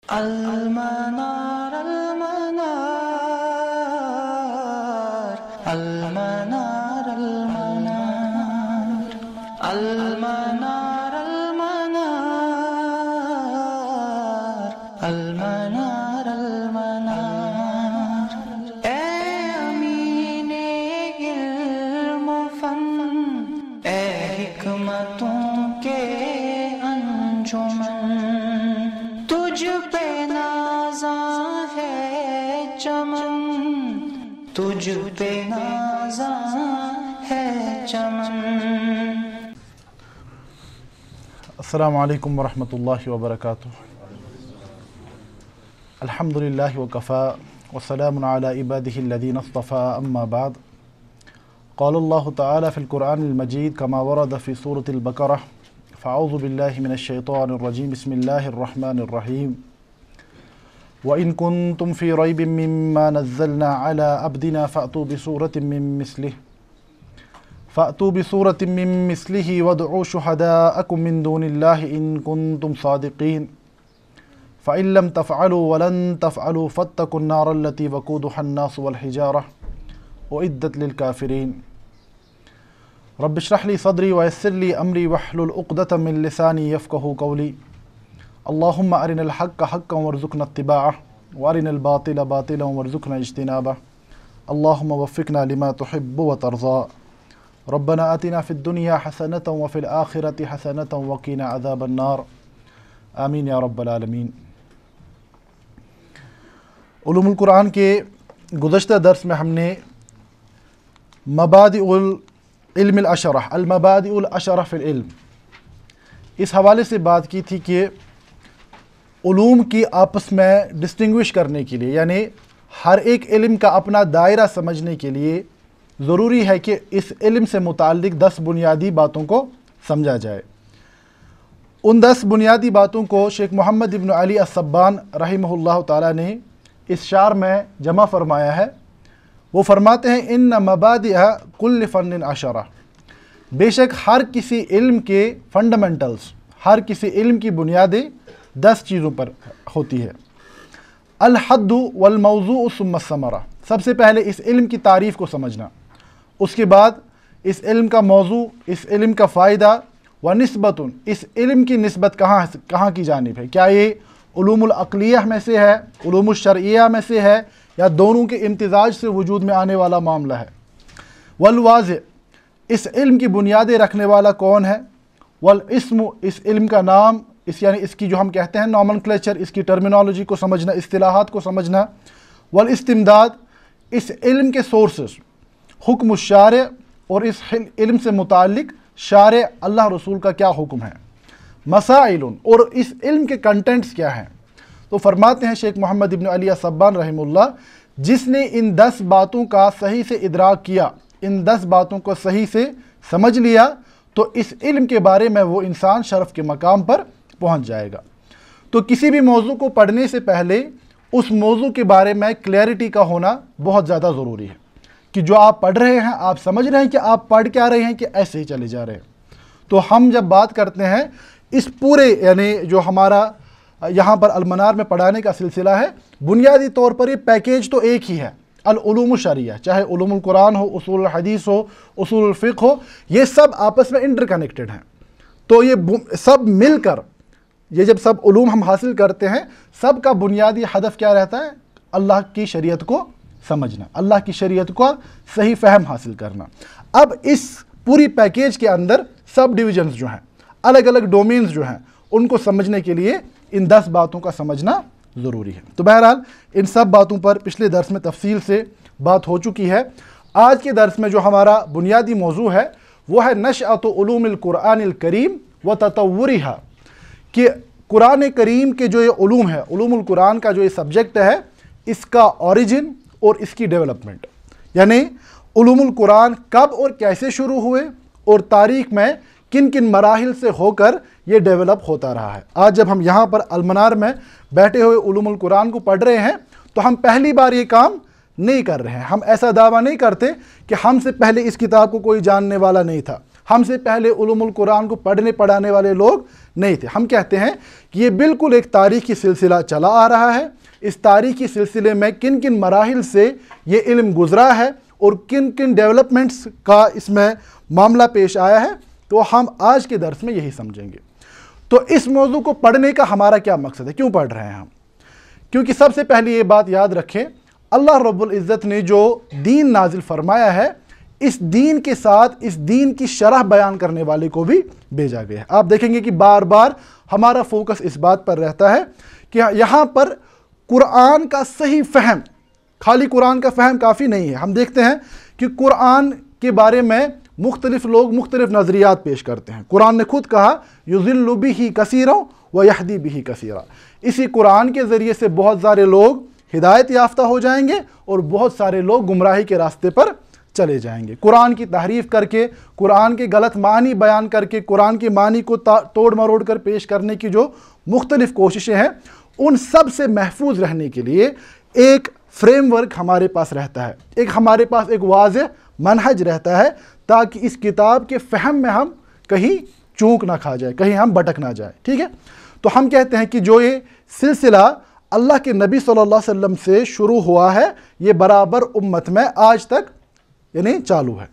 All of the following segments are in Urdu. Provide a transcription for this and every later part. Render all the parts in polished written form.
المنار المنار المنار المنار المنار المنار المنار المنار اے امین علم و فن اے حکمتوں کے انجمن تجھ پہ نازاں ہے چمن تجھ پہ نازاں ہے چمن. السلام علیکم ورحمۃ اللہ وبرکاتہ. الحمد للہ وکفا وسلام علی عبادہ الذین اصطفى اما بعد. قال اللہ تعالی فی القرآن المجید کما ورد فی سورة البقرہ فاعوذ باللہ من الشیطان الرجیم بسم اللہ الرحمن الرحیم. وَإِن كُنتُمْ فِي رَيْبٍ مِّمَّا نَزَّلْنَا عَلَىٰ عَبْدِنَا فَأْتُوا بِسُورَةٍ مِّن مِّثْلِهِ وَادْعُوا شُهَدَاءَكُم مِّن دُونِ اللَّهِ إِن كُنتُمْ صَادِقِينَ فَإِن لَّمْ تَفْعَلُوا وَلَن تَفْعَلُوا فَاتَّقُوا النَّارَ الَّتِي وَقُودُهَا النَّاسُ وَالْحِجَارَةُ أُعِدَّتْ لِلْكَافِرِينَ. رب اشرح لي صدري ويسر لي أمري واحلل عقدة من لساني يفقهوا قولي. اللهم أرنا الحق حقا وارزقنا اتباعه وأرنا الباطل باطلا وارزقنا اجتنابه. اللهم وفقنا لما تحب وترضى. ربنا آتنا في الدنيا حسنة وفي الآخرة حسنة وقنا عذاب النار. آمین یا رب العالمین. علوم القرآن کے گزشتہ درس میں ہم نے مبادئ العلم العشرہ المبادئ العشرہ فی العلم اس حوالے سے بات کی تھی کہ علوم کی آپس میں ڈسٹنگوش کرنے کے لیے، یعنی ہر ایک علم کا اپنا دائرہ سمجھنے کے لیے ضروری ہے کہ اس علم سے متعلق 10 بنیادی باتوں کو سمجھا جائے. ان 10 بنیادی باتوں کو شیخ محمد ابن علی الصبان رحمہ اللہ تعالیٰ نے اس شعر میں جمع فرمایا ہے. وہ فرماتے ہیں ان مبادئ کل فن عشرہ، بے شک ہر کسی علم کے فنڈامنٹلز، ہر کسی علم کی بنیادیں 10 چیزوں پر ہوتی ہے. الحد والموضوع ثم الثمرہ، سب سے پہلے اس علم کی تعریف کو سمجھنا، اس کے بعد اس علم کا موضوع، اس علم کا فائدہ، ونسبت، اس علم کی نسبت کہاں کی جانب ہے، کیا یہ علوم العقلیہ میں سے ہے، علوم الشرعیہ میں سے ہے، یا دونوں کے امتزاج سے وجود میں آنے والا معاملہ ہے. والواضع، اس علم کی بنیادیں رکھنے والا کون ہے. والاسم، اس علم کا نام، یعنی اس کی جو ہم کہتے ہیں نومنکلیچر، اس کی ٹرمینالوجی کو سمجھنا، اصطلاحات کو سمجھنا. والاستمداد، اس علم کے سورسز. حکم الشارع، اور اس علم سے متعلق شارع اللہ رسول کا کیا حکم ہے. مسائل، اور اس علم کے کنٹینٹس کیا ہیں. تو فرماتے ہیں شیخ محمد ابن علی الصبان رحمہ اللہ، جس نے ان 10 باتوں کا صحیح سے ادراک کیا، ان 10 باتوں کو صحیح سے سمجھ لیا، تو اس علم کے بارے میں وہ انسان شرف کے مقام پر پہنچ جائے گا. تو کسی بھی موضوع کو پڑھنے سے پہلے اس موضوع کے بارے میں کلیئرٹی کا ہونا بہت زیادہ ضروری ہے، کہ جو آپ پڑھ رہے ہیں آپ سمجھ رہے ہیں کہ آپ پڑھ کیا رہے ہیں، کہ ایسے ہی چلے جا رہے ہیں. تو ہم جب بات کرتے ہیں اس پورے، یعنی جو ہمارا یہاں پر المنار میں پڑھانے کا سلسلہ ہے، بنیادی طور پر یہ پیکیج تو ایک ہی ہے، العلوم الشرعیہ، چاہے علوم القرآن ہو، اصول الحدیث ہو، اصول الفقہ ہو، یہ سب آپس میں انٹر کنیکٹڈ ہیں. تو یہ سب مل کر، یہ جب سب علوم ہم حاصل کرتے ہیں، سب کا بنیادی ہدف کیا رہتا ہے؟ اللہ کی شریعت کو سمجھنا، اللہ کی شریعت کو صحیح فہم حاصل کرنا. اب اس پوری پیکیج کے اندر سب ڈویژنز جو ہیں، الگ الگ ڈومینز جو ہیں، ان کو سمجھنے کے لیے ان 10 باتوں کا سمجھنا ضروری ہے. تو بہرحال ان سب باتوں پر پچھلے درس میں تفصیل سے بات ہو چکی ہے. آج کے درس میں جو ہمارا بنیادی موضوع ہے وہ ہے نشأۃ علوم القرآن الکریم و تطورھا، کہ قرآن کریم کے جو یہ علوم ہے، علوم القرآن کا جو یہ سبجیکٹ ہے، اس کا اوریجن اور اس کی ڈیولپمنٹ، یعنی علوم القرآن کب اور کیسے شروع ہوئے اور تاریخ میں کن کن مراحل سے ہو کر یہ ڈیولپ ہوتا رہا ہے. آج جب ہم یہاں پر المنار میں بیٹھے ہوئے علوم القرآن کو پڑھ رہے ہیں تو ہم پہلی بار یہ کام نہیں کر رہے ہیں. ہم ایسا دعویٰ نہیں کرتے کہ ہم سے پہلے اس کتاب کو کوئی جاننے والا نہیں تھا. ہم سے پہلے علوم القرآن کو پڑھنے پڑھانے والے لوگ نہیں تھے۔ ہم کہتے ہیں کہ یہ بالکل ایک تاریخی سلسلہ چلا آ رہا ہے، اس تاریخی سلسلے میں کن کن مراحل سے یہ علم گزرا ہے اور کن کن ڈیولپمنٹس کا اس میں معاملہ پیش آیا ہے، تو ہم آج کے درس میں یہی سمجھیں گے۔ تو اس موضوع کو پڑھنے کا ہمارا کیا مقصد ہے، کیوں پڑھ رہے ہیں ہم؟ کیونکہ سب سے پہلے یہ بات یاد رکھیں، اللہ رب العزت نے جو دین نازل فرمایا ہے، اس دین کے ساتھ اس دین کی شرح بیان کرنے والے کو بھی بھیجا گیا ہے۔ آپ دیکھیں گے کہ بار بار ہمارا فوکس اس بات پر رہتا ہے کہ یہاں پر قرآن کا صحیح فہم، خالی قرآن کا فہم کافی نہیں ہے۔ ہم دیکھتے ہیں کہ قرآن کے بارے میں مختلف لوگ مختلف نظریات پیش کرتے ہیں۔ قرآن نے خود کہا یضل بہ کثیرا ویہدی بہ کثیرا، اسی قرآن کے ذریعے سے بہت سارے لوگ ہدایت یافتہ ہو جائیں گے اور بہت سارے لوگ گمراہی کے راستے پر چلے جائیں گے۔ قرآن کی تحریف کر کے، قرآن کے غلط معنی بیان کر کے، قرآن کے معنی کو توڑ مروڑ کر پیش کرنے کی جو مختلف کوششیں ہیں، ان سب سے محفوظ رہنے کے لیے ایک فریم ورک ہمارے پاس رہتا ہے، ہمارے پاس ایک واضح منہج رہتا ہے، تاکہ اس کتاب کے فہم میں ہم کہیں چونک نہ کھا جائے، کہیں ہم بھٹک نہ جائے، ٹھیک ہے؟ تو ہم کہتے ہیں کہ جو یہ سلسلہ اللہ کے نبی صلی اللہ علیہ وسلم سے شروع ہوا ہے، یہ برابر امت میں آج تک یعنی چالو ہے۔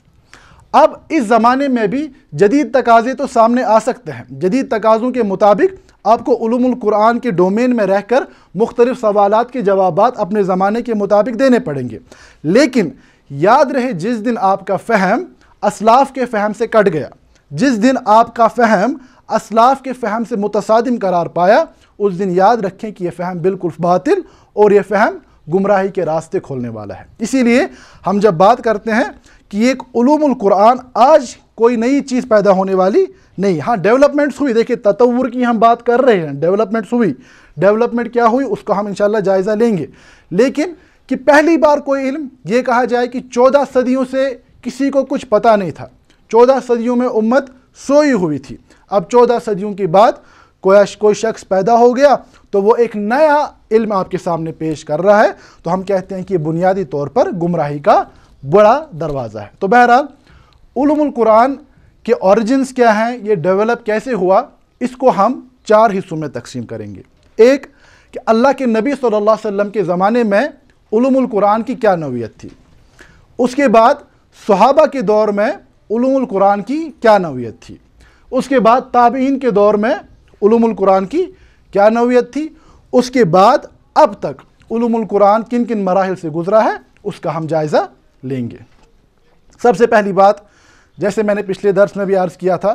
اب اس زمانے میں بھی جدید تقاضے تو سامنے آ سکتے ہیں، جدید تقاضوں کے مطابق آپ کو علوم القرآن کے ڈومین میں رہ کر مختلف سوالات کے جوابات اپنے زمانے کے مطابق دینے پڑیں گے، لیکن یاد رہے جس دن آپ کا فہم اسلاف کے فہم سے کٹ گیا، جس دن آپ کا فہم اسلاف کے فہم سے متصادم قرار پایا، اس دن یاد رکھیں کہ یہ فہم بالکل باطل اور یہ فہم گمراہی کے راستے کھولنے والا ہے۔ اسی لیے ہم جب بات کرتے ہیں کہ ایک علوم القرآن آج کوئی نئی چیز پیدا ہونے والی نہیں، ہاں ڈیولپمنٹس ہوئی، دیکھیں تطور کی ہم بات کر رہے ہیں، ڈیولپمنٹس ہوئی، ڈیولپمنٹ کیا ہوئی اس کا ہم انشاءاللہ جائزہ لیں گے، لیکن کہ پہلی بار کوئی علم یہ کہا جائے کہ 14 صدیوں سے کسی کو کچھ پتہ نہیں تھا، 14 صدیوں میں امت سوئی ہوئی تھی، اب 14 صدیوں کے بعد کوئی شخص پیدا ہو گیا تو وہ ایک نیا علم آپ کے سامنے پیش کر رہا ہے، تو ہم کہتے ہیں کہ یہ بنیادی طور پر گمراہی کا بڑا دروازہ ہے۔ تو بہرحال علوم القرآن کے اوریجنز کیا ہیں، یہ ڈیولپ کیسے ہوا، اس کو ہم 4 حصوں میں تقسیم کریں گے۔ ایک کہ اللہ کے نبی صلی اللہ علیہ وسلم کے زمانے میں علوم القرآن کی کیا نوعیت تھی، اس کے بعد صحابہ کے دور میں علوم القرآن کی کیا نوعیت تھی، اس کے بعد تابعین کے دور میں علوم القرآن کی کیا نوعیت تھی، اس کے بعد اب تک علوم القرآن کن کن مراحل سے گزرا ہے، اس کا ہم جائزہ لیں گے۔ سب سے پہلی بات، جیسے میں نے پچھلے درس میں بھی عرض کیا تھا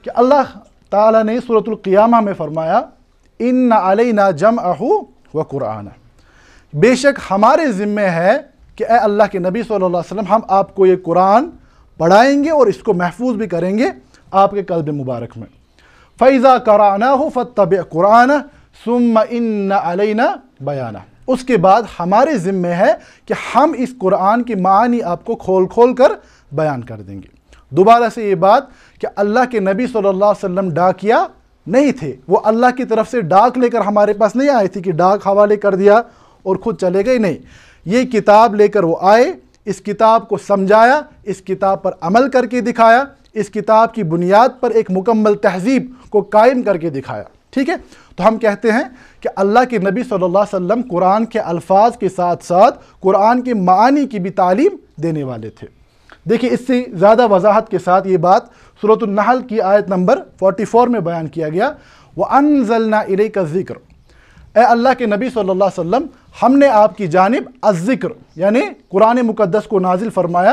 کہ اللہ تعالیٰ نے سورۃ القیامہ میں فرمایا ان علینا جمعہ و قرآن، بے شک ہمارے ذمے ہے کہ اے اللہ کے نبی صلی اللہ علیہ وسلم ہم آپ کو یہ قرآن پڑھائیں گے اور اس کو محفوظ بھی کریں گے آپ کے قلب مبارک میں۔ فَإِذَا قَرَأْنَاهُ فَاتَّبِعْ قُرْآنَهُ ثُمَّ إِنَّ عَلَيْنَا بَيَانَهُ، اس کے بعد ہمارے ذمے ہے کہ ہم اس قرآن کی معانی آپ کو کھول کھول کر بیان کر دیں گے۔ دوبارہ سے یہ بات کہ اللہ کے نبی صلی اللہ علیہ وسلم ڈاکیا نہیں تھے، وہ اللہ کی طرف سے ڈاک لے کر ہمارے پاس نہیں آئے تھے کہ ڈاک حوالے کر دیا اور خود چلے گئے، نہیں، یہ کتاب لے کر وہ آئے، اس کتاب کو سمجھایا، اس کتاب پر عمل کر کے دکھایا، اس کتاب کی بنیاد پر ایک مکمل تہذیب کو قائم کر کے دکھایا، ٹھیک ہے؟ تو ہم کہتے ہیں کہ اللہ کے نبی صلی اللہ علیہ وسلم قرآن کے الفاظ کے ساتھ ساتھ قرآن کے معانی کی بھی تعلیم دینے والے تھے۔ دیکھیں اس سے زیادہ وضاحت کے ساتھ یہ بات سورۃ النحل کی آیت نمبر 44 میں بیان کیا گیا، وَأَنزَلْنَا إِلَيْكَ الذِّكْرَ، اے اللہ کے نبی صلی اللہ علیہ وسلم ہم نے آپ کی جانب الذکر یعنی قرآن مقدس کو نازل فرمایا،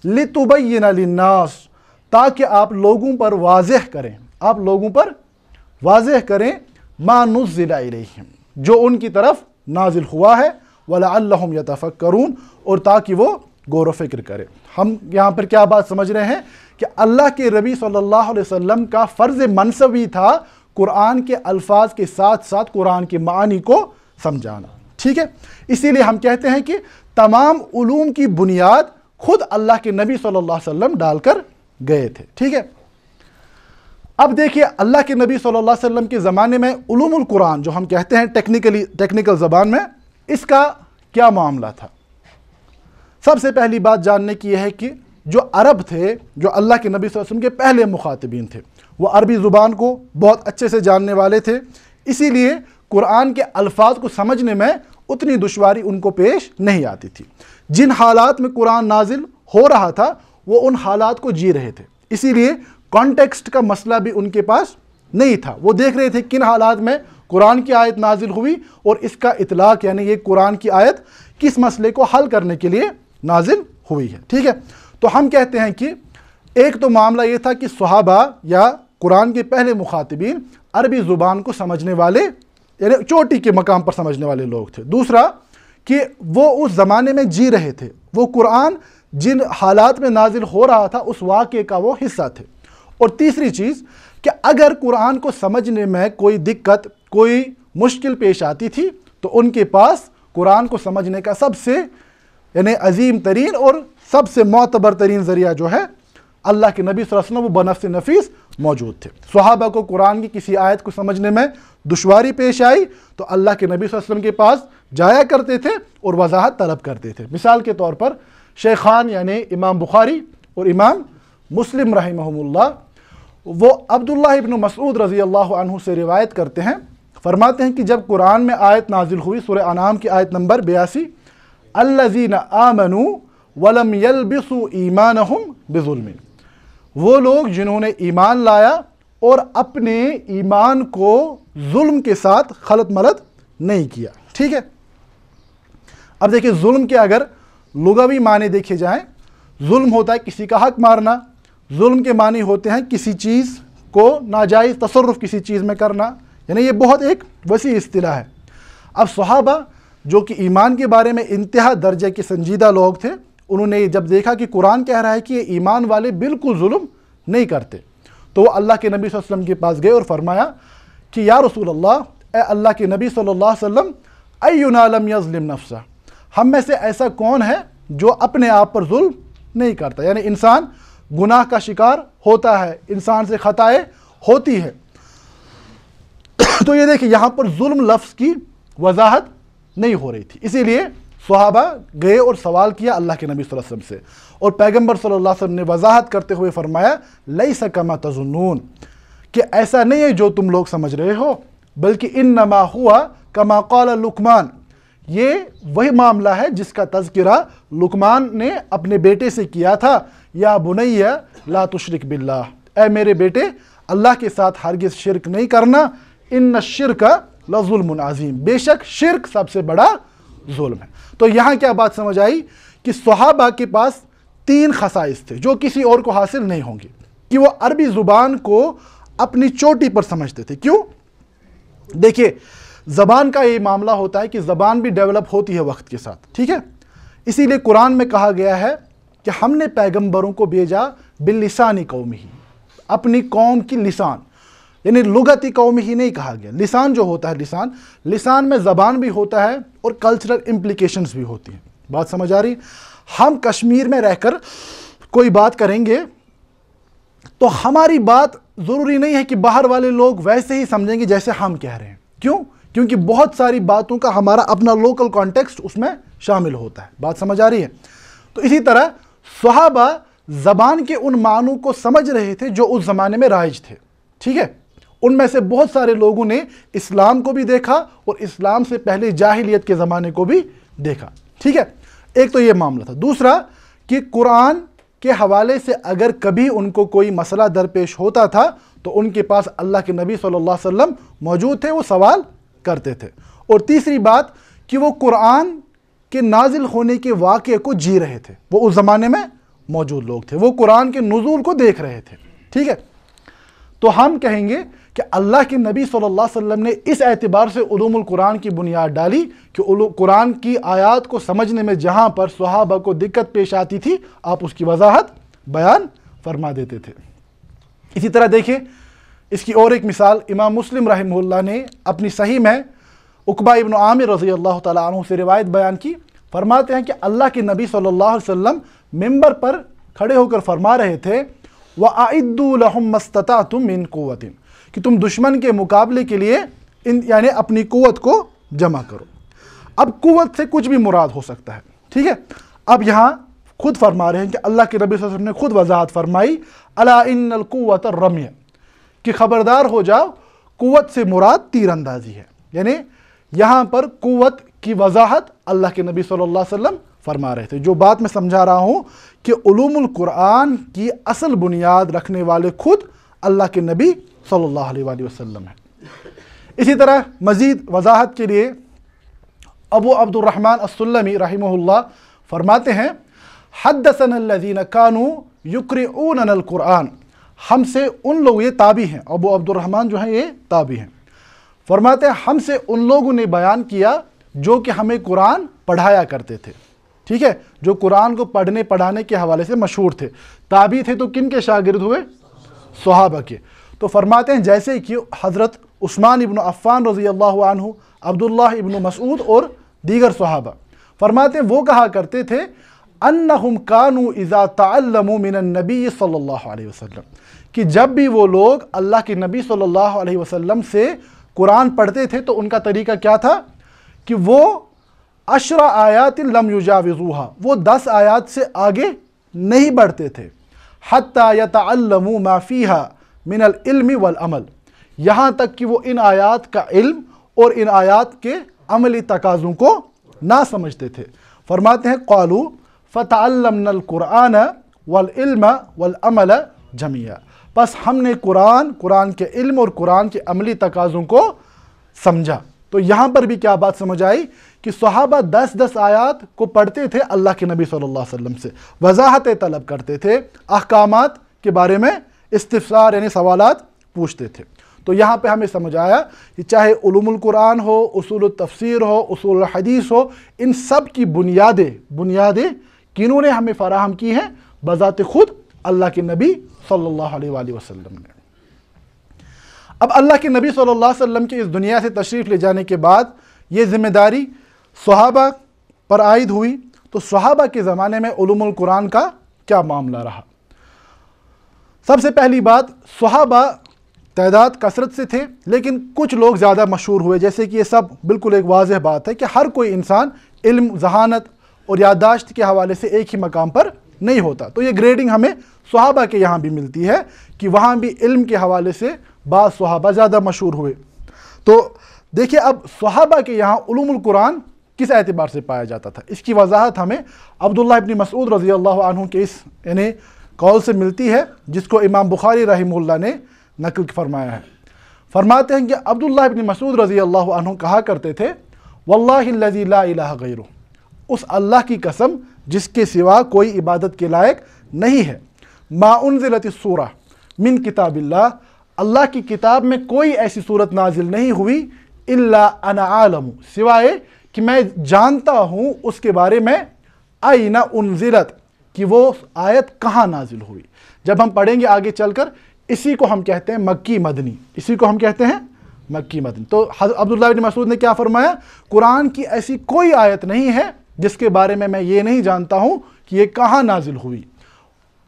لِتُبَيِّنَ لِلنَّاسِ، تاکہ آپ لوگوں پر واضح کریں، آپ لوگوں پر واضح کریں مَا نُزِّلَ إِلَيْهِمْ، جو ان کی طرف نازل ہوا ہے، وَلَعَلَّهُمْ يَتَفَكَّرُونَ، اور تاکہ وہ غور و فکر کرے۔ ہم یہاں پر کیا بات سمجھ رہے ہیں کہ اللہ کے نبی صلی اللہ علیہ وسلم کا فرض منصبی تھا قرآن کے الفاظ کے ساتھ ساتھ قرآن کے معانی کو سمجھانا، ٹھیک ہے؟ اسی لیے ہم کہتے ہیں کہ تمام علوم کی بنیاد خود اللہ کے نبی صلی اللہ علیہ وسلم ڈال کر گئے تھے، ٹھیک ہے؟ اب دیکھیے اللہ کے نبی صلی اللہ علیہ وسلم کے زمانے میں علوم القرآن جو ہم کہتے ہیں ٹیکنیکل زبان میں، اس کا کیا معاملہ تھا؟ سب سے پہلی بات جاننے کی یہ ہے کہ جو عرب تھے، جو اللہ کے نبی صلی اللہ علیہ وسلم کے پہلے مخاطبین تھے، وہ عربی زبان کو بہت اچھے سے جاننے والے تھے، اسی لیے قرآن کے الفاظ کو سمجھنے میں اتنی دشواری ان کو پیش نہیں آتی تھی۔ جن حالات میں قرآن نازل ہو رہا تھا وہ ان حالات کو جی رہے تھے، اسی لیے کانٹیکسٹ کا مسئلہ بھی ان کے پاس نہیں تھا۔ وہ دیکھ رہے تھے کن حالات میں قرآن کی آیت نازل ہوئی اور اس کا اطلاق، یعنی یہ قرآن کی آیت کس مسئلے کو حل کرنے کے لیے نازل ہوئی ہے۔ ٹھیک ہے، تو ہم کہتے ہیں کہ ایک تو معاملہ یہ تھا کہ صحابہ یا قرآن کے پہلے مخاطبین عربی زبان کو سمجھنے والے، یعنی چوٹی کے مقام پر سمجھنے والے لوگ تھے۔ دوسرا کہ وہ اس زمانے میں جی رہے تھے، وہ قرآن جن حالات میں نازل ہو رہا تھا اس واقعے کا وہ حصہ تھے۔ اور تیسری چیز کہ اگر قرآن کو سمجھنے میں کوئی دقت، کوئی مشکل پیش آتی تھی تو ان کے پاس قرآن کو سمجھنے کا سب سے یعنی عظیم ترین اور سب سے معتبر ترین ذریعہ جو ہے اللہ کے نبی صلی اللہ علیہ وسلم، وہ بنفس نفیس موجود تھے۔ صحابہ کو قرآن کی کسی آیت کو سمجھنے میں دشواری پیش آئی تو اللہ کے نبی صلی اللہ علیہ وسلم کے پاس جایا کرتے تھے اور وضاحت طلب کرتے تھے۔ مثال کے طور پر شیخان یعنی امام بخاری اور امام مسلم رحمہم اللہ، وہ عبداللہ ابن مسعود رضی اللہ عنہ سے روایت کرتے ہیں، فرماتے ہیں کہ جب قرآن میں آیت نازل ہوئی، سورہ انعام کی آیت نمبر 82، الذین آمنوا ولم یلبسوا ایمانہم بظلم، وہ لوگ جنہوں نے ایمان لایا اور اپنے ایمان کو ظلم کے ساتھ خلط ملط نہیں کیا۔ ٹھیک ہے، اب دیکھیں ظلم کے اگر لغوی معنی دیکھے جائیں، ظلم ہوتا ہے کسی کا حق مارنا، ظلم کے معنی ہوتے ہیں کسی چیز کو ناجائز تصرف کسی چیز میں کرنا، یعنی یہ بہت ایک وسیع اصطلاح ہے۔ اب صحابہ جو کہ ایمان کے بارے میں انتہا درجے کے سنجیدہ لوگ تھے، انہوں نے جب دیکھا کہ قرآن کہہ رہا ہے کہ یہ ایمان والے بالکل ظلم نہیں کرتے، تو وہ اللہ کے نبی صلی اللہ علیہ وسلم کے پاس گئے اور فرمایا کہ یا رسول اللہ، اے اللہ کے نبی صلی اللہ علیہ وسلم، اینا لم یظلم نفسہ، ہم میں سے ایسا کون ہے جو اپنے آپ پر ظلم نہیں کرتا؟ یعنی انسان گناہ کا شکار ہوتا ہے، انسان سے خطائیں ہوتی ہے۔ تو یہ دیکھیں یہاں پر ظلم لفظ کی وضاحت نہیں ہو رہی تھی، اسی لیے صحابہ گئے اور سوال کیا اللہ کے نبی صلی اللہ علیہ وسلم سے، اور پیغمبر صلی اللہ علیہ وسلم نے وضاحت کرتے ہوئے فرمایا لیس کما تظنون، کہ ایسا نہیں ہے جو تم لوگ سمجھ رہے ہو، بلکہ انما ہوا کما قال لقمان، یہ وہی معاملہ ہے جس کا تذکرہ لقمان نے اپنے بیٹے سے کیا تھا، یا بنی لا تشرک باللہ، اے میرے بیٹے اللہ کے ساتھ ہرگز شرک نہیں کرنا، ان الشرک لظلم عظیم، بے شک شرک سب سے بڑا ظلم ہے۔ تو یہاں کیا بات سمجھ آئی کہ صحابہ کے پاس تین خصائص تھے جو کسی اور کو حاصل نہیں ہوں گے، کہ وہ عربی زبان کو اپنی چوٹی پر سمجھتے تھے۔ کیوں؟ دیکھیے زبان کا یہ معاملہ ہوتا ہے کہ زبان بھی ڈیولپ ہوتی ہے وقت کے ساتھ، ٹھیک ہے، اسی لیے قرآن میں کہا گیا ہے کہ ہم نے پیغمبروں کو بھیجا باللسان قومی، اپنی قوم کی لسان، یعنی لغتی قومی ہی نہیں کہا گیا۔ لسان جو ہوتا ہے، لسان میں زبان بھی ہوتا ہے اور کلچرل امپلیکیشنز بھی ہوتی ہیں۔ بات سمجھ آ رہی؟ ہم کشمیر میں رہ کر کوئی بات کریں گے تو ہماری بات ضروری نہیں ہے کہ باہر والے لوگ ویسے ہی سمجھیں گے جیسے ہم کہہ رہے ہیں۔ کیوں؟ کیونکہ بہت ساری باتوں کا ہمارا اپنا لوکل کانٹیکسٹ اس میں شامل ہوتا ہے۔ بات سمجھ آ رہی ہے؟ تو اسی طرح صحابہ زبان کے ان معنوں کو سمجھ رہے تھے جو اس زمانے میں رائج تھے، ٹھیک ہے۔ ان میں سے بہت سارے لوگوں نے اسلام کو بھی دیکھا اور اسلام سے پہلے جاہلیت کے زمانے کو بھی دیکھا، ٹھیک ہے۔ ایک تو یہ معاملہ تھا۔ دوسرا کہ قرآن کے حوالے سے اگر کبھی ان کو کوئی مسئلہ درپیش ہوتا تھا تو ان کے پاس اللہ کے نبی صلی اللہ علیہ وسلم موجود تھے، وہ سوال کرتے تھے۔ اور تیسری بات کہ وہ قرآن کے نازل ہونے کے واقعے کو جی رہے تھے، وہ اس زمانے میں موجود لوگ تھے، وہ قرآن کے نزول کو دیکھ رہے تھے، ٹھیک ہے۔ تو ہم کہیں گے کہ اللہ کے نبی صلی اللہ علیہ وسلم نے اس اعتبار سے علوم القرآن کی بنیاد ڈالی کہ قرآن کی آیات کو سمجھنے میں جہاں پر صحابہ کو دقت پیش آتی تھی آپ اس کی وضاحت بیان فرما دیتے تھے۔ اسی طرح دیکھیں اس کی اور ایک مثال امام مسلم رحمہ اللہ نے اپنی صحیح میں عقبہ ابن عامر رضی اللہ تعالیٰ عنہ سے روایت بیان کی، فرماتے ہیں کہ اللہ کے نبی صلی اللہ علیہ وسلم ممبر پر کھڑے ہو کر فرما رہے تھے وَأَعِدُّوا لَهُمْ مَا اسْتَطَعْتُم مِّن قُوَّةٍ، کہ تم دشمن کے مقابلے کے لیے یعنی اپنی قوت کو جمع کرو۔ اب قوت سے کچھ بھی مراد ہو سکتا ہے، ٹھیک ہے۔ اب یہاں خود فرما رہے ہیں کہ اللہ کے نبی صلی اللہ علیہ وسلم نے خود وضاحت فرمائی الا ان القوت الرمی، کہ خبردار ہو جاؤ، قوت سے مراد تیر اندازی ہے. یعنی یہاں پر قوت کی وضاحت اللہ کے نبی صلی اللہ علیہ وسلم فرما رہے تھے. جو بات میں سمجھا رہا ہوں کہ علوم القرآن کی اصل بنیاد رکھنے والے خود اللہ کے نبی صلی اللہ علیہ وآلہ وسلم ہیں. اسی طرح مزید وضاحت کے لیے ابو عبد الرحمن السلمی رحمہ اللہ فرماتے ہیں حدثنا الذین کانوا یقرؤوننا القرآن، ہم سے ان لوگ، یہ تابعی ہیں، ابو عبد الرحمن جو ہیں یہ تابعی ہیں، فرماتے ہیں ہم سے ان لوگوں نے بیان کیا جو کہ ہمیں قرآن پڑھایا کرتے تھے. ٹھیک ہے، جو قرآن کو پڑھنے پڑھانے کے حوالے سے مشہور تھے. تابعی تھے تو کن کے شاگرد ہوئے؟ صحابہ کے. تو فرماتے ہیں جیسے کہ حضرت عثمان ابن عفان رضی اللہ عنہ، عبداللہ ابن مسعود اور دیگر صحابہ، فرماتے ہیں وہ کہا کرتے تھے انہم کانوا اذا تعلموا من النبی صلی اللہ علیہ وسلم، کہ جب بھی وہ لوگ اللہ کے نبی صلی اللہ علیہ وسلم سے قرآن پڑھتے تھے تو ان کا طریقہ کیا تھا کہ وہ 10 آیات لم یجاوزوها، وہ 10 آیات سے آگے نہیں بڑھتے تھے. حتی یتعلموا ما فیہا من العلم والعمل، یہاں تک کہ وہ ان آیات کا علم اور ان آیات کے عملی تقاضوں کو نہ سمجھتے تھے. فرماتے ہیں قالوا فتعلمنا القرآن والعلم والعمل جميعا، بس ہم نے قرآن کے علم اور قرآن کے عملی تقاضوں کو سمجھا. تو یہاں پر بھی کیا بات سمجھ آئی کہ صحابہ 10 آیات کو پڑھتے تھے، اللہ کے نبی صلی اللہ علیہ وسلم سے وضاحتیں طلب کرتے تھے، احکامات کے بارے میں استفسار یعنی سوالات پوچھتے تھے. تو یہاں پہ ہمیں سمجھ آیا کہ چاہے علوم القرآن ہو، اصول التفسیر ہو، اصول الحدیث ہو، ان سب کی بنیادیں کنہوں نے ہمیں فراہم کی ہیں؟ بذات خود اللہ کے نبی صلی اللہ علیہ وآلہ وسلم نے. اب اللہ کے نبی صلی اللہ علیہ وسلم کے اس دنیا سے تشریف لے جانے کے بعد یہ ذمہ داری صحابہ پر عائد ہوئی. تو صحابہ کے زمانے میں علوم القرآن کا کیا معاملہ رہا؟ سب سے پہلی بات، صحابہ تعداد کثرت سے تھے لیکن کچھ لوگ زیادہ مشہور ہوئے. جیسے کہ یہ سب بالکل ایک واضح بات ہے کہ ہر کوئی انسان علم، ذہانت اور یادداشت کے حوالے سے ایک ہی مقام پر نہیں ہوتا. تو یہ گریڈنگ ہمیں صحابہ کے یہاں بھی ملتی ہے کہ وہاں بھی علم کے حوالے سے بعض صحابہ زیادہ مشہور ہوئے. تو دیکھیے اب صحابہ کے یہاں علوم القرآن کس اعتبار سے پایا جاتا تھا، اس کی وضاحت ہمیں عبداللہ ابن مسعود رضی اللہ عنہ کے اس یعنی قول سے ملتی ہے جس کو امام بخاری رحمہ اللہ نے نقل فرمایا ہے. فرماتے ہیں کہ عبداللہ ابن مسعود رضی اللہ عنہ کہا کرتے تھے واللہ الذی لا الہ غیرہ، اس اللہ کی قسم جس کے سوا کوئی عبادت کے لائق نہیں ہے، ما انزلت السورہ من کتاب اللہ، اللہ کی کتاب میں کوئی ایسی صورت نازل نہیں ہوئی الا انا عالم، سوائے کہ میں جانتا ہوں اس کے بارے میں این انزلت، کہ وہ آیت کہاں نازل ہوئی. جب ہم پڑھیں گے آگے چل کر اسی کو ہم کہتے ہیں مکی مدنی، اسی کو ہم کہتے ہیں مکی مدنی. تو عبداللہ بن مسعود نے کیا فرمایا؟ قرآن کی ایسی کوئی آیت نہیں ہے جس کے بارے میں یہ نہیں جانتا ہوں کہ یہ کہاں نازل ہوئی.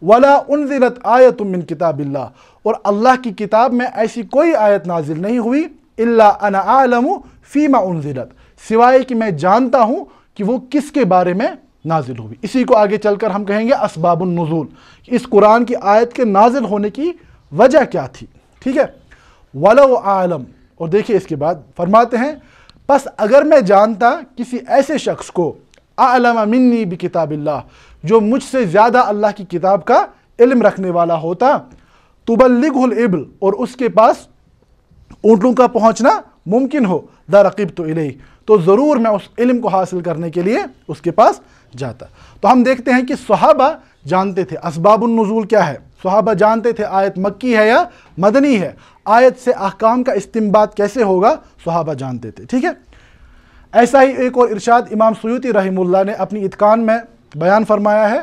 ولا انزلت آیت من کتاب اللہ، اور اللہ کی کتاب میں ایسی کوئی آیت نازل نہیں ہوئی الا انا عالم فیما انزلت، سوائے کہ میں جانتا ہوں کہ وہ کس کے بارے میں نازل ہوئی. اسی کو آگے چل کر ہم کہیں گے اسباب النزول، اس قرآن کی آیت کے نازل ہونے کی وجہ کیا تھی. ٹھیک ہے، ولو عالم، اور دیکھیے اس کے بعد فرماتے ہیں پس اگر میں جانتا کسی ایسے شخص کو اعلم منی بکتاب اللہ، جو مجھ سے زیادہ اللہ کی کتاب کا علم رکھنے والا ہوتا، تبلغہ الابل، اور اس کے پاس اونٹوں کا پہنچنا ممکن ہو، لرقبت الیہ، تو ضرور میں اس علم کو حاصل کرنے کے لیے اس کے پاس جاتا. تو ہم دیکھتے ہیں کہ صحابہ جانتے تھے اسباب النزول کیا ہے، صحابہ جانتے تھے آیت مکی ہے یا مدنی ہے، آیت سے احکام کا استنباط کیسے ہوگا، صحابہ جانتے تھے. ٹھیک ہے، ایسا ہی ایک اور ارشاد امام سیوطی رحمہ اللہ نے اپنی اتقان میں بیان فرمایا ہے،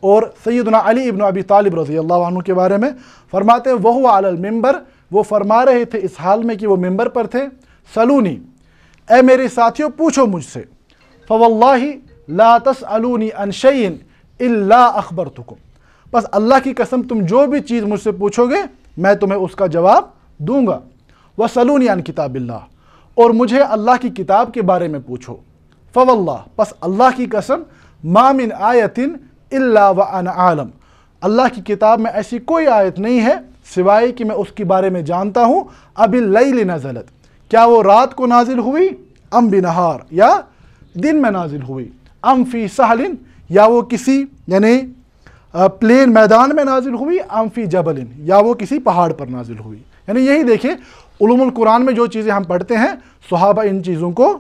اور سیدنا علی ابن ابی طالب رضی اللہ عنہ کے بارے میں فرماتے ہیں وہو علی المنبر، وہ فرما رہے تھے اس حال میں کہ وہ ممبر پر تھے، سلونی، اے میرے ساتھیوں پوچھو مجھ سے، فواللہ لا تسألونی عن شیء الا اخبرتکم، بس اللہ کی قسم تم جو بھی چیز مجھ سے پوچھو گے میں تمہیں اس کا جواب دوں گا. وسلونی عن کتاب اللہ، اور مجھے اللہ کی کتاب کے بارے میں پوچھو. فواللہ، پس اللہ کی قسم، ما من آیت الا وانا عالم، اللہ کی کتاب میں ایسی کوئی آیت نہیں ہے سوائے کہ میں اس کے بارے میں جانتا ہوں. اب اللیل نزلت، کیا وہ رات کو نازل ہوئی، ام بنہار، یا دن میں نازل ہوئی، ام فی سہل، یا وہ کسی یعنی پلین میدان میں نازل ہوئی، ام فی جبل، یا وہ کسی پہاڑ پر نازل ہوئی. یعنی یہی دیکھیں علوم القرآن میں جو چیزیں ہم پڑھتے ہیں صحابہ ان چیزوں کو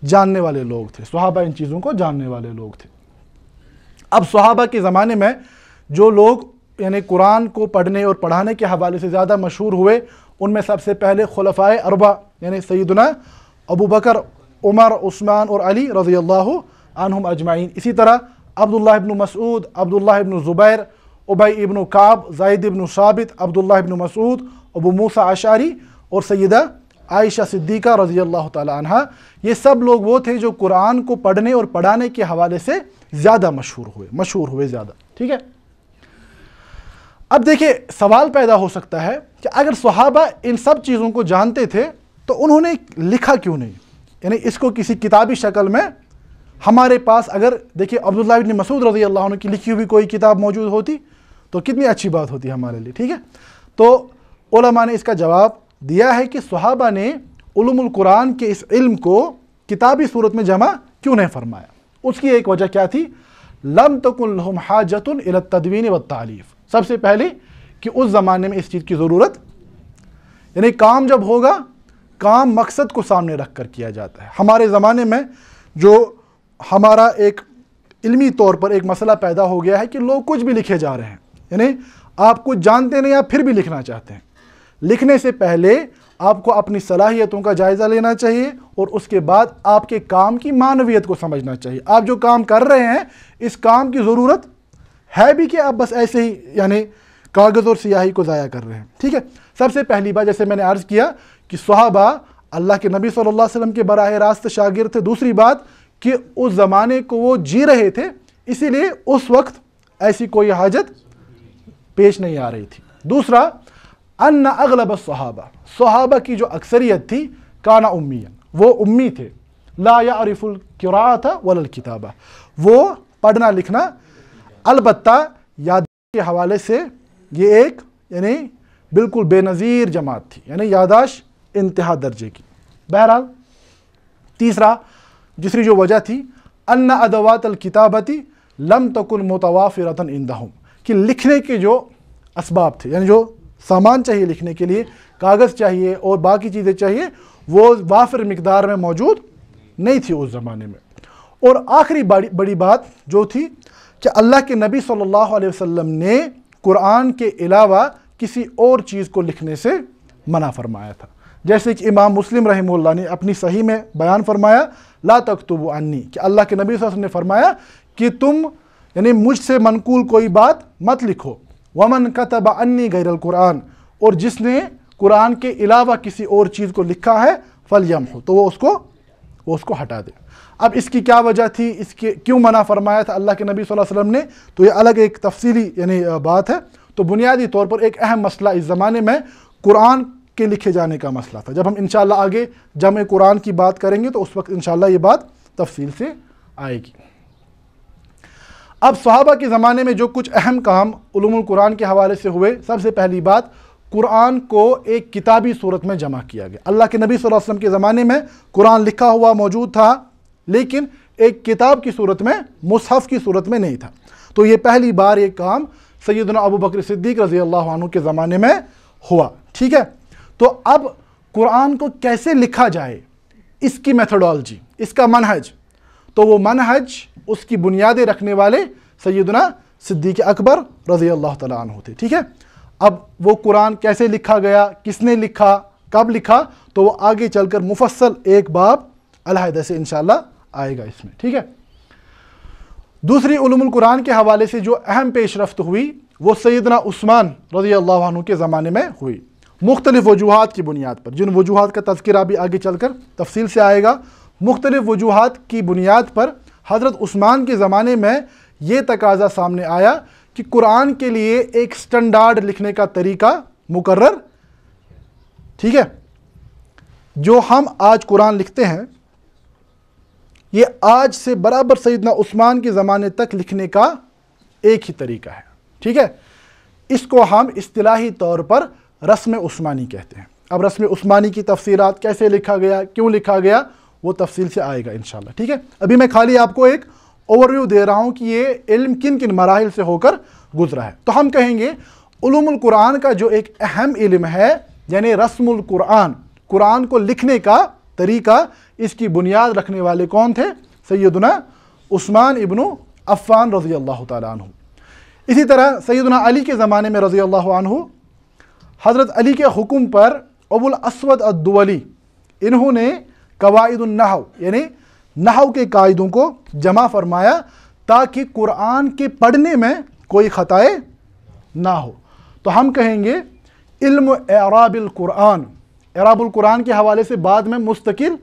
جاننے والے لوگ تھے، صحابہ ان چیزوں کو جاننے والے لوگ تھے. اب صحابہ کے زمانے میں جو لوگ یعنی قرآن کو پڑھنے اور پڑھانے کے حوالے سے زیادہ مشہور ہوئے، ان میں سب سے پہلے خلفائے اربع یعنی سیدنا ابو بکر، عمر، عثمان اور علی رضی اللہ عنہم اجمعین. اسی طرح عبداللہ ابن مسعود، عبداللہ ابن زبیر، ابی ابن کعب، زید ابن ثابت، عبداللہ ابن مسعود، ابو موسیٰ اشعری اور سیدہ عائشہ صدیقہ رضی اللہ تعالی عنہ. یہ سب لوگ وہ تھے جو قرآن کو پڑھنے اور پڑھانے کے حوالے سے زیادہ مشہور ہوئے زیادہ. ٹھیک ہے، اب دیکھیں سوال پیدا ہو سکتا ہے کہ اگر صحابہ ان سب چیزوں کو جانتے تھے تو انہوں نے لکھا کیوں نہیں، یعنی اس کو کسی کتابی شکل میں ہمارے پاس اگر دیکھیں عبداللہ ابن مسعود رضی اللہ عنہ کی لکھی ہوئی کوئی کتاب موجود ہوتی تو کتنی اچھی بات ہوتی ہمارے لیے. ٹھیک ہے، تو علماء نے اس کا جواب دیا ہے کہ صحابہ نے علوم القرآن کے اس علم کو کتابی صورت میں جمع کیوں نہیں فرمایا. اس کی ایک وجہ کیا تھی، لم تکن لہم حاجۃ الی التدوین والتعلیف. سب سے پہلے کہ اس زمانے میں اس چیز کی ضرورت، یعنی کام جب ہوگا کام مقصد کو سامنے رکھ کر کیا جاتا ہے. ہمارے زمانے میں جو ہمارا ایک علمی طور پر ایک مسئلہ پیدا ہو گیا ہے کہ لوگ کچھ بھی لکھے جا رہے ہیں، یعنی آپ کچھ جانتے نہیں آپ پھر بھی لکھنا چاہتے ہیں. لکھنے سے پہلے آپ کو اپنی صلاحیتوں کا جائزہ لینا چاہیے اور اس کے بعد آپ کے کام کی معنویت کو سمجھنا چاہیے. آپ جو کام کر رہے ہیں اس کام کی ضرورت ہے بھی کہ آپ بس ایسے ہی یعنی کاغذ اور سیاہی کو ضائع کر رہے ہیں. ٹھیک ہے، سب سے پہلی بات جیسے میں نے عرض کیا کہ صحابہ اللہ کے نبی صلی اللہ علیہ وسلم کے براہ راست شاگرد تھے. دوسری بات کہ اس زمانے کو وہ جی رہے تھے، اسی لیے اس وقت ایسی کوئی حاجت پیش نہیں آ رہی تھی. دوسرا ان اغلب صحابہ کی جو اکثریت تھی کانا امیا، وہ امی تھے. لا یعرف القراءۃ ولا الکتابہ، وہ پڑھنا لکھنا البتہ یاد کے حوالے سے یہ ایک یعنی بالکل بے نظیر جماعت تھی، یعنی یاداشت انتہا درجے کی. بہرحال تیسری جو وجہ تھی ان ادوات الکتابتی لم تکن متوافرۃ عندہم، کہ لکھنے کے جو اسباب تھے یعنی جو سامان چاہیے لکھنے کے لیے، کاغذ چاہیے اور باقی چیزیں چاہیے، وہ وافر مقدار میں موجود نہیں تھی اس زمانے میں. اور آخری بڑی بات جو تھی کہ اللہ کے نبی صلی اللہ علیہ وسلم نے قرآن کے علاوہ کسی اور چیز کو لکھنے سے منع فرمایا تھا. جیسے کہ امام مسلم رحمہ اللہ نے اپنی صحیح میں بیان فرمایا لا تکتبوا عنی، کہ اللہ کے نبی صلی اللہ علیہ وسلم نے فرمایا کہ تم یعنی مجھ سے منقول کوئی بات مت لکھو. ومن کتب عنی غیر القرآن، اور جس نے قرآن کے علاوہ کسی اور چیز کو لکھا ہے فلیمحو، تو وہ اس کو ہٹا دے. اب اس کی کیا وجہ تھی، اس کے کیوں منع فرمایا تھا اللہ کے نبی صلی اللہ علیہ وسلم نے، تو یہ الگ ایک تفصیلی یعنی بات ہے. تو بنیادی طور پر ایک اہم مسئلہ اس زمانے میں قرآن کے لکھے جانے کا مسئلہ تھا. جب ہم انشاءاللہ آگے جمع قرآن کی بات کریں گے تو اس وقت انشاءاللہ یہ بات تفصیل سے آئے گی. اب صحابہ کے زمانے میں جو کچھ اہم کام علوم القرآن کے حوالے سے ہوئے، سب سے پہلی بات قرآن کو ایک کتابی صورت میں جمع کیا گیا. اللہ کے نبی صلی اللہ علیہ وسلم کے زمانے میں قرآن لکھا ہوا موجود تھا لیکن ایک کتاب کی صورت میں، مصحف کی صورت میں نہیں تھا. تو یہ پہلی بار یہ کام سیدنا ابو بکر صدیق رضی اللہ عنہ کے زمانے میں ہوا. ٹھیک ہے، تو اب قرآن کو کیسے لکھا جائے، اس کی میتھڈالوجی، اس کا منہج، تو وہ منہج اس کی بنیادیں رکھنے والے سیدنا صدیق اکبر رضی اللہ تعالیٰ عنہ تھے. ٹھیک ہے، اب وہ قرآن کیسے لکھا گیا، کس نے لکھا، کب لکھا، تو وہ آگے چل کر مفصل ایک باب علیحدہ سے انشاءاللہ آئے گا اس میں. ٹھیک ہے، دوسری علوم القرآن کے حوالے سے جو اہم پیش رفت ہوئی وہ سیدنا عثمان رضی اللہ عنہ کے زمانے میں ہوئی، مختلف وجوہات کی بنیاد پر، جن وجوہات کا تذکرہ بھی آگے چل کر تفصیل سے آئے گا. مختلف وجوہات کی بنیاد پر حضرت عثمان کے زمانے میں یہ تقاضا سامنے آیا کہ قرآن کے لیے ایک سٹنڈارڈ لکھنے کا طریقہ مقرر. ٹھیک ہے، جو ہم آج قرآن لکھتے ہیں یہ آج سے برابر سیدنا عثمان کے زمانے تک لکھنے کا ایک ہی طریقہ ہے، ٹھیک ہے۔ اس کو ہم اصطلاحی طور پر رسم عثمانی کہتے ہیں۔ اب رسم عثمانی کی تفصیلات کیسے لکھا گیا، کیوں لکھا گیا، وہ تفصیل سے آئے گا انشاءاللہ، ٹھیک ہے۔ ابھی میں خالی آپ کو ایک اوور ویو دے رہا ہوں کہ یہ علم کن کن مراحل سے ہو کر گزرا ہے۔ تو ہم کہیں گے علوم القرآن کا جو ایک اہم علم ہے، یعنی رسم القرآن، قرآن کو لکھنے کا طریقہ، اس کی بنیاد رکھنے والے کون تھے؟ سیدنا عثمان ابن عفان رضی اللہ تعالیٰ عنہ۔ اسی طرح سیدنا علی کے زمانے میں رضی اللہ عنہ، حضرت علی کے حکم پر ابو الاسود الدولی، انہوں نے قواعد النحو یعنی نحو کے قاعدوں کو جمع فرمایا تاکہ قرآن کے پڑھنے میں کوئی خطائیں نہ ہو۔ تو ہم کہیں گے علم اعراب القرآن، اعراب القرآن کے حوالے سے بعد میں مستقل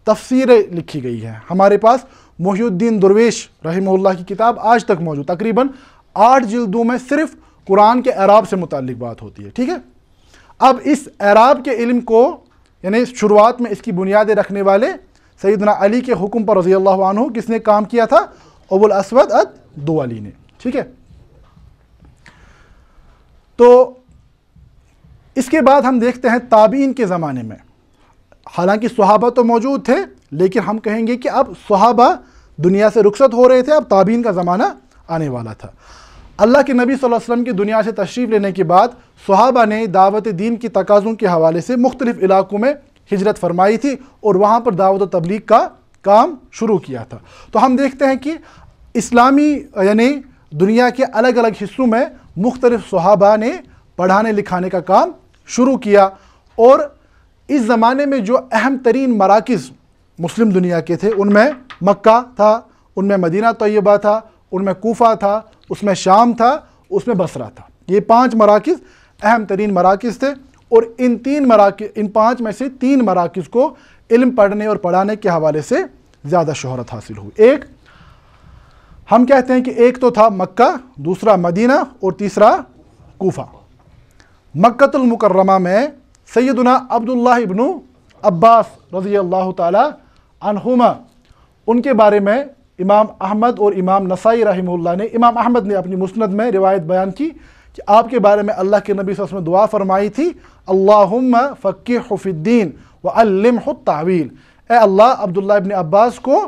تفسیریں لکھی گئی ہیں۔ ہمارے پاس محی الدین درویش رحمہ اللہ کی کتاب آج تک موجود، تقریباً 8 جلدوں میں صرف قرآن کے اعراب سے متعلق بات ہوتی ہے، ٹھیک ہے۔ اب اس اعراب کے علم کو یعنی شروعات میں اس کی بنیادیں رکھنے والے سیدنا علی کے حکم پر رضی اللہ عنہ کس نے کام کیا تھا؟ ابو الاسود الدولی نے، ٹھیک ہے۔ تو اس کے بعد ہم دیکھتے ہیں تابعین کے زمانے میں، حالانکہ صحابہ تو موجود تھے لیکن ہم کہیں گے کہ اب صحابہ دنیا سے رخصت ہو رہے تھے، اب تابعین کا زمانہ آنے والا تھا۔ اللہ کے نبی صلی اللہ علیہ وسلم کی دنیا سے تشریف لینے کے بعد صحابہ نے دعوت دین کی تقاضوں کے حوالے سے مختلف علاقوں میں ہجرت فرمائی تھی اور وہاں پر دعوت و تبلیغ کا کام شروع کیا تھا۔ تو ہم دیکھتے ہیں کہ اسلامی یعنی دنیا کے الگ الگ حصوں میں مختلف صحابہ نے پڑھانے لکھانے کا کام شروع کیا، اور اس زمانے میں جو اہم ترین مراکز مسلم دنیا کے تھے ان میں مکہ تھا، ان میں مدینہ طیبہ تھا، ان میں کوفہ تھا، اس میں شام تھا، اس میں بصرہ تھا۔ یہ 5 مراکز اہم ترین مراکز تھے، اور ان 5 میں سے 3 مراکز کو علم پڑھنے اور پڑھانے کے حوالے سے زیادہ شہرت حاصل ہوئی۔ ایک ہم کہتے ہیں کہ ایک تو تھا مکہ، دوسرا مدینہ، اور تیسرا کوفہ۔ مکۃ المکرمہ میں سیدنا عبداللہ ابن عباس رضی اللہ تعالی عنہما، ان کے بارے میں امام احمد اور امام نسائی رحمہ اللہ نے، امام احمد نے اپنی مسند میں روایت بیان کی کہ آپ کے بارے میں اللہ کے نبی صلی اللہ علیہ وسلم نے دعا فرمائی تھی، اللہم فقہہ فی الدین وعلمہ التاویل، اے اللہ عبداللہ ابن عباس کو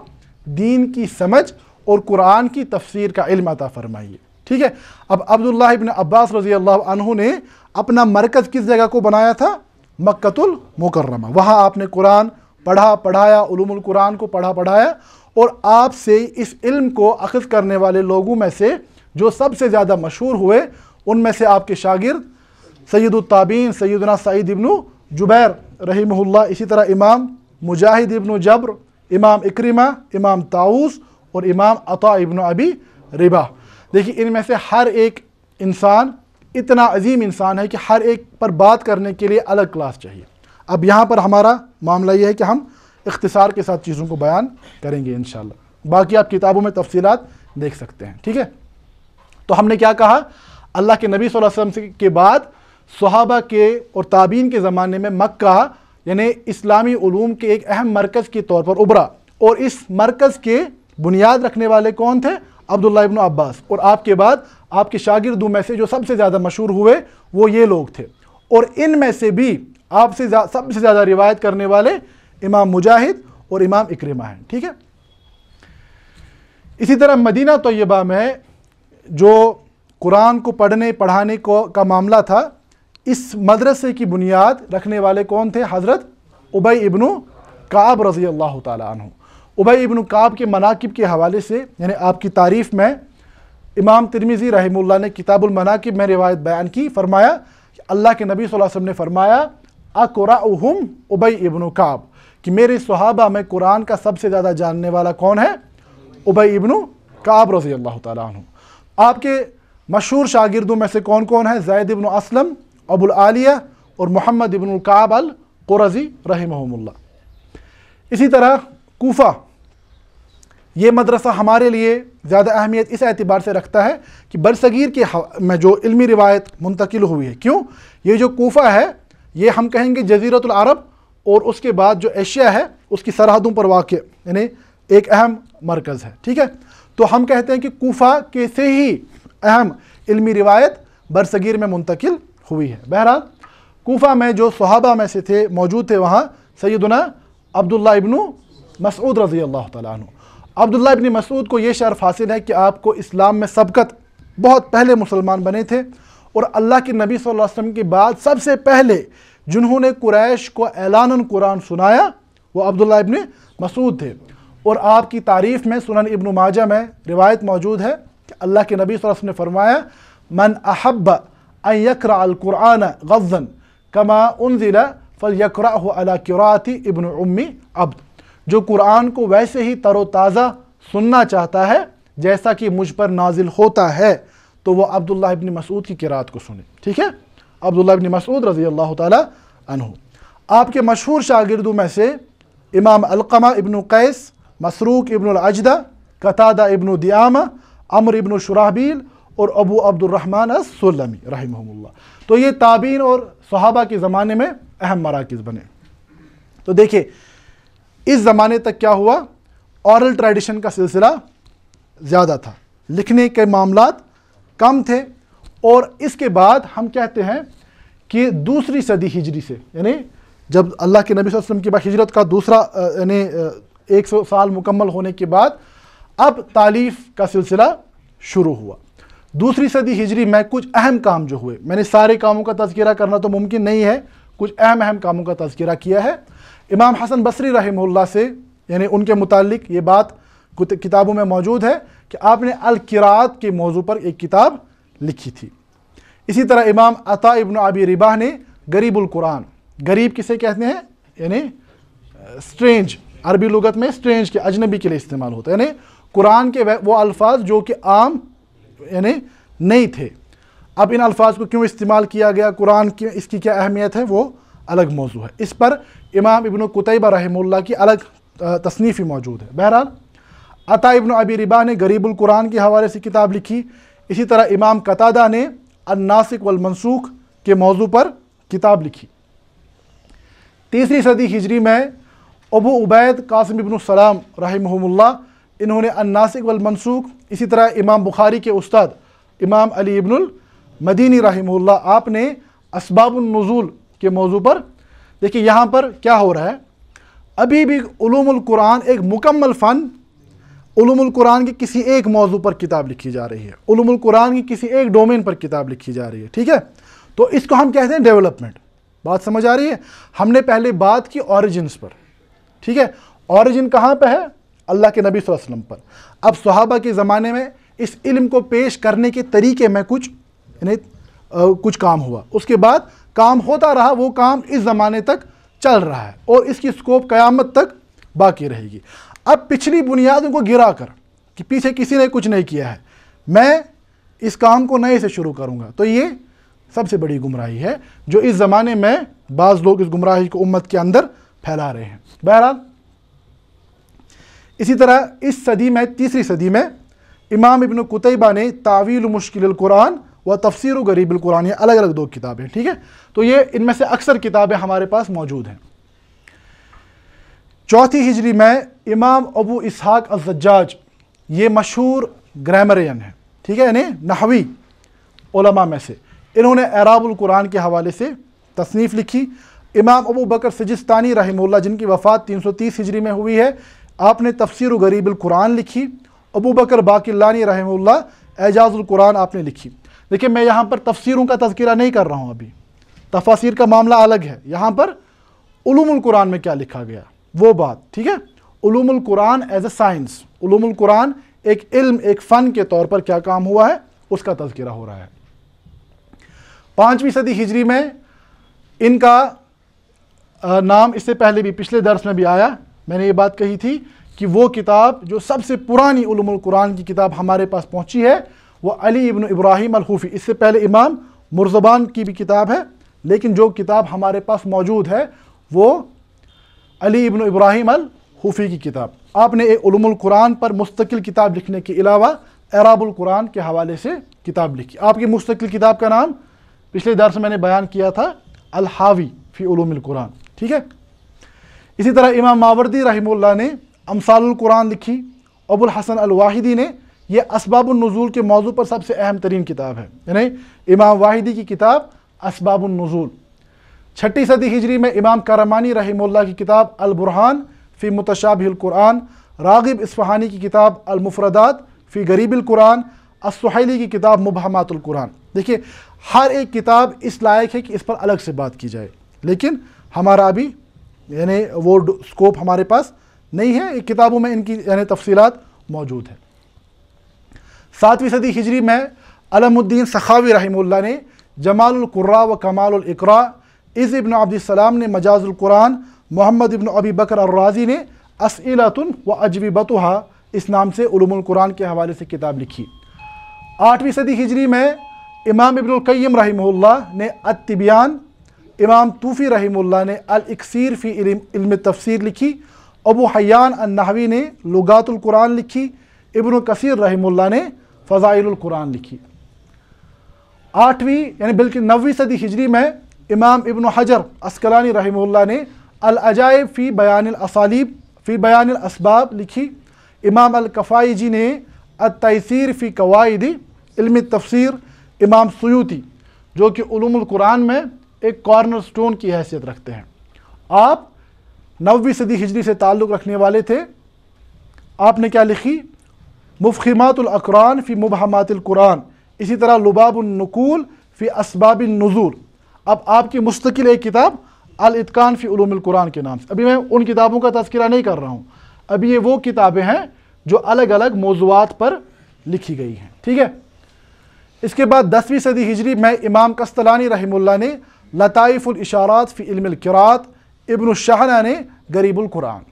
دین کی سمجھ اور قرآن کی تفسیر کا علم عطا فرمائیے، ٹھیک ہے۔ اب عبداللہ ابن عباس رضی اللہ عنہ نے اپنا مرکز کس جگہ کو بنایا تھا؟ مکۃ المکرمہ۔ وہاں آپ نے قرآن پڑھایا، علوم القرآن کو پڑھایا، اور آپ سے اس علم کو اخذ کرنے والے لوگوں میں سے جو سب سے زیادہ مشہور ہوئے ان میں سے آپ کے شاگرد سید التابعین سیدنا سعید ابن جبیر رحمہ اللہ، اسی طرح امام مجاہد ابن جبر، امام اکرمہ، امام طاؤس اور امام عطاء ابن ابی رباح۔ دیکھیے ان میں سے ہر ایک انسان اتنا عظیم انسان ہے کہ ہر ایک پر بات کرنے کے لیے الگ کلاس چاہیے۔ اب یہاں پر ہمارا معاملہ یہ ہے کہ ہم اختصار کے ساتھ چیزوں کو بیان کریں گے انشاءاللہ، باقی آپ کتابوں میں تفصیلات دیکھ سکتے ہیں، ٹھیک ہے۔ تو ہم نے کیا کہا؟ اللہ کے نبی صلی اللہ علیہ وسلم کے بعد صحابہ کے اور تابعین کے زمانے میں مکہ یعنی اسلامی علوم کے ایک اہم مرکز کے طور پر ابھرا، اور اس مرکز کے بنیاد رکھنے والے کون تھے؟ عبداللہ ابن عباس، اور آپ کے بعد آپ کے شاگردوں میں سے جو سب سے زیادہ مشہور ہوئے وہ یہ لوگ تھے، اور ان میں سے بھی آپ سے سب سے زیادہ روایت کرنے والے امام مجاہد اور امام اکرمہ ہیں، ٹھیک ہے۔ اسی طرح مدینہ طیبہ میں جو قرآن کو پڑھنے پڑھانے کا معاملہ تھا، اس مدرسے کی بنیاد رکھنے والے کون تھے؟ حضرت ابی ابن کعب رضی اللہ تعالی عنہ۔ ابی ابن کعب کے مناقب کے حوالے سے یعنی آپ کی تعریف میں امام ترمذی رحمہ اللہ نے کتاب المناقب میں روایت بیان کی، فرمایا کہ اللہ کے نبی صلی اللہ علیہ وسلم نے فرمایا اقرأہم ابی ابن کعب، کہ میرے صحابہ میں قرآن کا سب سے زیادہ جاننے والا کون ہے؟ ابی ابن کعب رضی اللہ تعالیٰ عنہ۔ آپ کے مشہور شاگردوں میں سے کون کون ہیں؟ زید ابن اسلم، ابو العالیہ اور محمد ابن کعب القرظی رحمہم اللہ۔ اسی طرح کوفہ، یہ مدرسہ ہمارے لیے زیادہ اہمیت اس اعتبار سے رکھتا ہے کہ برصغیر کے میں جو علمی روایت منتقل ہوئی ہے، کیوں؟ یہ جو کوفہ ہے یہ ہم کہیں گے جزیرۃ العرب اور اس کے بعد جو ایشیا ہے اس کی سرحدوں پر واقع یعنی ایک اہم مرکز ہے، ٹھیک ہے۔ تو ہم کہتے ہیں کہ کوفہ کے سے ہی اہم علمی روایت برصغیر میں منتقل ہوئی ہے۔ بہرحال کوفہ میں جو صحابہ میں سے تھے موجود تھے وہاں سیدنا عبداللہ ابن مسعود رضی اللہ تعالیٰ عنہ، عبداللہ ابن مسعود کو یہ شرف حاصل ہے کہ آپ کو اسلام میں سبقت، بہت پہلے مسلمان بنے تھے، اور اللہ کے نبی صلی اللہ علیہ وسلم کے بعد سب سے پہلے جنہوں نے قریش کو اعلاناً قرآن سنایا وہ عبداللہ ابن مسعود تھے۔ اور آپ کی تعریف میں سنن ابن ماجہ میں روایت موجود ہے کہ اللہ کے نبی صلی اللہ علیہ وسلم نے فرمایا من احب ان یقرأ القرآن غضا کما انزل فلیقرأہ علی قراءۃ ابن ام عبد، جو قرآن کو ویسے ہی تر و تازہ سننا چاہتا ہے جیسا کہ مجھ پر نازل ہوتا ہے تو وہ عبداللہ ابن مسعود کی قرات کو سنے۔ ٹھیک ہے، عبداللہ ابن مسعود رضی اللہ تعالیٰ عنہ۔ آپ کے مشہور شاگردوں میں سے امام علقمہ ابن قیس، مسروق ابن العجدہ، قتادہ ابن دعامہ، عمرو ابن شراحبیل اور ابو عبد الرحمن السلمی رحمہم اللہ۔ تو یہ تابعین اور صحابہ کے زمانے میں اہم مراکز بنے۔ تو دیکھیں اس زمانے تک کیا ہوا، اورل ٹریڈیشن کا سلسلہ زیادہ تھا، لکھنے کے معاملات کم تھے، اور اس کے بعد ہم کہتے ہیں کہ دوسری صدی ہجری سے، یعنی جب اللہ کے نبی صلی اللہ علیہ وسلم کی بعد ہجرت کا دوسرا یعنی 100 سال مکمل ہونے کے بعد اب تالیف کا سلسلہ شروع ہوا۔ دوسری صدی ہجری میں کچھ اہم کام جو ہوئے، میں نے سارے کاموں کا تذکرہ کرنا تو ممکن نہیں ہے، کچھ اہم کاموں کا تذکرہ کیا ہے۔ امام حسن بصری رحمہ اللہ سے یعنی ان کے متعلق یہ بات کتابوں میں موجود ہے کہ آپ نے القراءت کے موضوع پر ایک کتاب لکھی تھی۔ اسی طرح امام عطا ابن ابی رباح نے غریب القرآن، غریب کسے کہتے ہیں یعنی سٹرینج، عربی لغت میں سٹرینج کے اجنبی کے لیے استعمال ہوتا ہے، یعنی قرآن کے وہ الفاظ جو کہ عام یعنی نہیں تھے، اب ان الفاظ کو کیوں استعمال کیا گیا، قرآن کی اس کی کیا اہمیت ہے، وہ الگ موضوع ہے۔ اس پر امام ابن قتیبہ رحمہ اللہ کی الگ تصنیفی موجود ہے۔ بہرحال عطا ابن ابی رباح نے غریب القرآن کے حوالے سے کتاب لکھی، اسی طرح امام قتادہ نے الناسخ والمنسوخ کے موضوع پر کتاب لکھی۔ تیسری صدی ہجری میں ابو عبید قاسم ابن السلام رحمہم اللہ، انہوں نے الناسخ والمنسوخ، اسی طرح امام بخاری کے استاد امام علی ابن المدینی رحمہ اللہ، آپ نے اسباب النزول کے موضوع پر، دیکھیں یہاں پر کیا ہو رہا ہے، ابھی بھی علوم القرآن ایک مکمل فن، علوم القرآن کی کسی ایک موضوع پر کتاب لکھی جا رہی ہے، علوم القرآن کی کسی ایک ڈومین پر کتاب لکھی جا رہی ہے، ٹھیک ہے، تو اس کو ہم کہتے ہیں ڈیولپمنٹ۔ بات سمجھ آ رہی ہے؟ ہم نے پہلے بات کی اوریجنز پر، ٹھیک ہے، اوریجن کہاں پہ ہے؟ اللہ کے نبی صلی اللہ علیہ وسلم پر۔ اب صحابہ کے زمانے میں اس علم کو پیش کرنے کے طریقے میں کچھ کام ہوا، اس کے بعد کام ہوتا رہا، وہ کام اس زمانے تک چل رہا ہے اور اس کی سکوپ قیامت تک باقی رہے گی۔ اب پچھلی بنیادوں کو گرا کر کہ پیچھے کسی نے کچھ نہیں کیا ہے، میں اس کام کو نئے سے شروع کروں گا، تو یہ سب سے بڑی گمراہی ہے جو اس زمانے میں بعض لوگ اس گمراہی کو امت کے اندر پھیلا رہے ہیں۔ بہرحال اسی طرح اس صدی میں، تیسری صدی میں، امام ابن قتیبہ نے تعویل مشکل القرآن و تفسیر غریب القرآن، یہ الگ الگ دو کتابیں، ٹھیک ہے، تو یہ ان میں سے اکثر کتابیں ہمارے پاس موجود ہیں۔ چوتھی ہجری میں امام ابو اسحاق الزجاج، یہ مشہور گرامرین ہیں، ٹھیک ہے، یعنی نحوی علماء میں سے، انہوں نے اعراب القرآن کے حوالے سے تصنیف لکھی۔ امام ابو بکر سجستانی رحمہ اللہ، جن کی وفات 330 ہجری میں ہوئی ہے، آپ نے تفسیر غریب القرآن لکھی۔ ابو بکر باقلانی رحمہ اللہ اعجاز القرآن آپ نے لکھی۔ دیکھیں میں یہاں پر تفسیروں کا تذکرہ نہیں کر رہا ہوں، ابھی تفاسیر کا معاملہ الگ ہے، یہاں پر علوم القرآن میں کیا لکھا گیا وہ بات، ٹھیک ہے، علوم القرآن ایز اے سائنس، علوم القرآن ایک علم، ایک فن کے طور پر کیا کام ہوا ہے اس کا تذکرہ ہو رہا ہے۔ 5ویں صدی ہجری میں ان کا نام اس سے پہلے بھی پچھلے درس میں بھی آیا، میں نے یہ بات کہی تھی کہ وہ کتاب جو سب سے پرانی علوم القرآن کی کتاب ہمارے پاس پہنچی ہے وہ علی ابن ابراہیم الحوفی، اس سے پہلے امام مرزبان کی بھی کتاب ہے، لیکن جو کتاب ہمارے پاس موجود ہے وہ علی ابن ابراہیم الحوفی کی کتاب۔ آپ نے ایک علوم القرآن پر مستقل کتاب لکھنے کے علاوہ اعراب القرآن کے حوالے سے کتاب لکھی۔ آپ کی مستقل کتاب کا نام پچھلے درس میں نے بیان کیا تھا، الحاوی فی علوم القرآن، ٹھیک ہے۔ اسی طرح امام ماوردی رحمہ اللہ نے امثال القرآن لکھی، ابو الحسن الواحدی نے یہ اسباب النزول کے موضوع پر سب سے اہم ترین کتاب ہے، یعنی امام واحدی کی کتاب اسباب النزول۔ 6 صدی ہجری میں امام کرمانی رحمہ اللہ کی کتاب البرہان فی متشابہ القرآن، راغب اصفہانی کی کتاب المفردات فی غریب القرآن، السحیلی کی کتاب مبہمات القرآن۔ دیکھیے ہر ایک کتاب اس لائق ہے کہ اس پر الگ سے بات کی جائے، لیکن ہمارا ابھی یعنی وہ سکوپ ہمارے پاس نہیں ہے، کتابوں میں ان کی یعنی تفصیلات موجود ہے۔ 7ویں صدی ہجری میں علم الدین سخاوی رحمہ اللہ نے جمال القراء و کمال الاقراء، عز ابن عبد السلام نے مجاز القرآن، محمد ابن ابی بکر الرازی نے اسئلۃ و اجوبتها اس نام سے علوم القرآن کے حوالے سے کتاب لکھی۔ 8ویں صدی ہجری میں امام ابن القیم رحمہ اللہ نے التبیان، امام طوفی رحمہ اللہ نے الاکسیر فی علم التفسیر لکھی، ابو حیان النحوی نے لغات القرآن لکھی، ابن کثیر رحمہ اللہ نے فضائل القرآن لکھی۔ 8ویں یعنی بلکہ 9ویں صدی ہجری میں امام ابن حجر عسقلانی رحمہ اللہ نے العجائب فی بیان الاسالیب فی بیان الاسباب لکھی، امام الکفائجی نے التیسیر فی قواعد علم التفسیر، امام سیوطی جو کہ علوم القرآن میں ایک کارنر سٹون کی حیثیت رکھتے ہیں، آپ 9ویں صدی ہجری سے تعلق رکھنے والے تھے۔ آپ نے کیا لکھی؟ مفخمات الاقران فی مبہمات القرآن، اسی طرح لباب النقول فی اسباب النزول۔ اب آپ کی مستقل ایک کتاب الاتقان فی علوم القرآن کے نام سے۔ ابھی میں ان کتابوں کا تذکرہ نہیں کر رہا ہوں، ابھی یہ وہ کتابیں ہیں جو الگ الگ موضوعات پر لکھی گئی ہیں، ٹھیک ہے۔ اس کے بعد 10ویں صدی ہجری میں امام قسطلانی رحمہ اللہ نے لطائف الاشارات فی علم القراءت، ابن الشہنہ نے غریب القرآن۔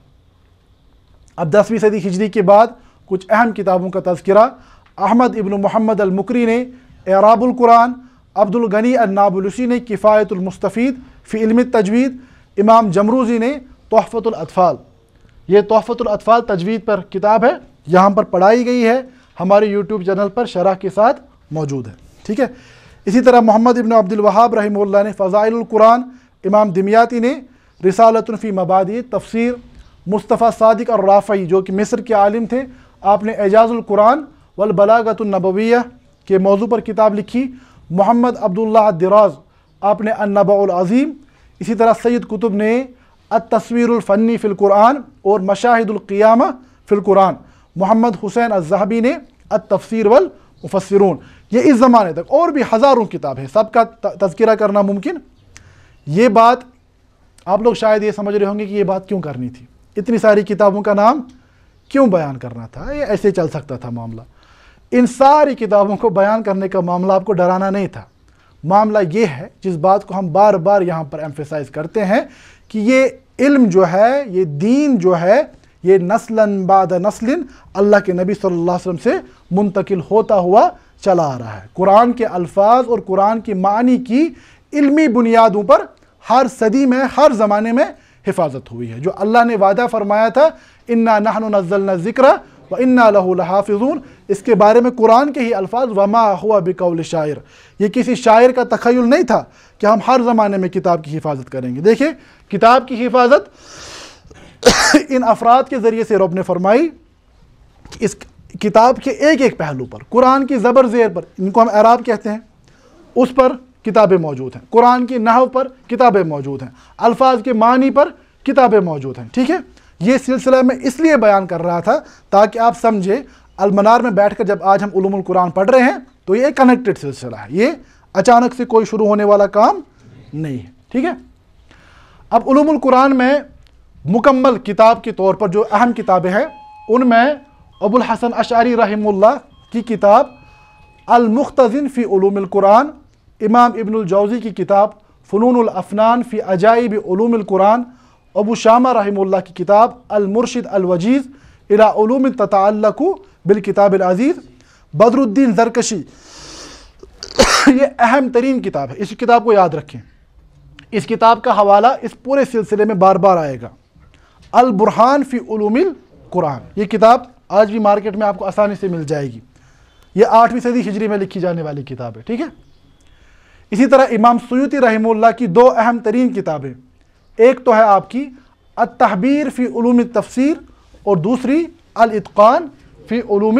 اب 10ویں صدی ہجری کے بعد کچھ اہم کتابوں کا تذکرہ، احمد ابن محمد المکری نے اعراب القرآن، عبد الغنی النابلسی نے کفایت المستفید فی علم التجوید، امام جمروزی نے تحفۃ الاطفال۔ یہ تحفۃ الاطفال تجوید پر کتاب ہے، یہاں پر پڑھائی گئی ہے، ہمارے یوٹیوب چینل پر شرح کے ساتھ موجود ہے، ٹھیک ہے۔ اسی طرح محمد ابن عبد الوہاب رحمہ اللہ نے فضائل القرآن، امام دمیاطی نے رسالۃ فی مبادئ تفسیر، مصطفیٰ صادق الرافعی جو کہ مصر کے عالم تھے، آپ نے اعجاز القرآن والبلاغۃ النبویہ کے موضوع پر کتاب لکھی، محمد عبداللہ الدراز آپ نے النبأ العظیم، اسی طرح سید قطب نے التصویر الفنی فی القرآن اور مشاہد القیامہ فی القرآن، محمد حسین الذہبی نے التفسیر والمفسرون۔ یہ اس زمانے تک اور بھی ہزاروں کتاب ہے، سب کا تذکرہ کرنا ممکن۔ یہ بات آپ لوگ شاید یہ سمجھ رہے ہوں گے کہ یہ بات کیوں کرنی تھی، اتنی ساری کتابوں کا نام کیوں بیان کرنا تھا، یہ ایسے چل سکتا تھا معاملہ۔ ان ساری کتابوں کو بیان کرنے کا معاملہ آپ کو ڈرانا نہیں تھا، معاملہ یہ ہے جس بات کو ہم بار بار یہاں پر ایمفیسائز کرتے ہیں کہ یہ علم جو ہے، یہ دین جو ہے، یہ نسلاً بعد نسل اللہ کے نبی صلی اللہ علیہ وسلم سے منتقل ہوتا ہوا چلا آ رہا ہے۔ قرآن کے الفاظ اور قرآن کی معانی کی علمی بنیادوں پر ہر صدی میں، ہر زمانے میں حفاظت ہوئی ہے۔ جو اللہ نے وعدہ فرمایا تھا انا نحن نزلنا الذکر وانا لہ لحافظون، اس کے بارے میں قرآن کے ہی الفاظ وما ہوا بقول شاعر، یہ کسی شاعر کا تخیل نہیں تھا کہ ہم ہر زمانے میں کتاب کی حفاظت کریں گے۔ دیکھیں کتاب کی حفاظت ان افراد کے ذریعے سے رب نے فرمائی کہ اس کتاب کے ایک ایک پہلو پر، قرآن کی زبر زیر پر، ان کو ہم اعراب کہتے ہیں، اس پر کتابیں موجود ہیں، قرآن کی نحو پر کتابیں موجود ہیں، الفاظ کے معنی پر کتابیں موجود ہیں، ٹھیک ہے۔ یہ سلسلہ میں اس لیے بیان کر رہا تھا تاکہ آپ سمجھیں المنار میں بیٹھ کر جب آج ہم علوم القرآن پڑھ رہے ہیں تو یہ ایک کنیکٹڈ سلسلہ ہے، یہ اچانک سے کوئی شروع ہونے والا کام نہیں ہے، ٹھیک ہے۔ اب علوم القرآن میں مکمل کتاب کے طور پر جو اہم کتابیں ہیں ان میں ابو الحسن اشعری رحمہ اللہ کی کتاب المختزن فی علوم القرآن، امام ابن الجوزی کی کتاب فنون الافنان فی عجائب علوم القرآن، ابو شامہ رحمہ اللہ کی کتاب المرشد الوجیز الی علوم تتعلق بالکتاب العزیز، بدر الدین زرکشی یہ اہم ترین کتاب ہے، اس کتاب کو یاد رکھیں، اس کتاب کا حوالہ اس پورے سلسلے میں بار بار آئے گا، البرہان فی علوم القرآن۔ یہ کتاب آج بھی مارکیٹ میں آپ کو آسانی سے مل جائے گی، یہ 8ویں صدی ہجری میں لکھی جانے والی کتاب ہے، ٹھیک ہے۔ اسی طرح امام سیوطی رحمہ اللہ کی دو اہم ترین کتابیں، ایک تو ہے آپ کی التحبیر فی علوم التفسیر اور دوسری الاتقان فی علوم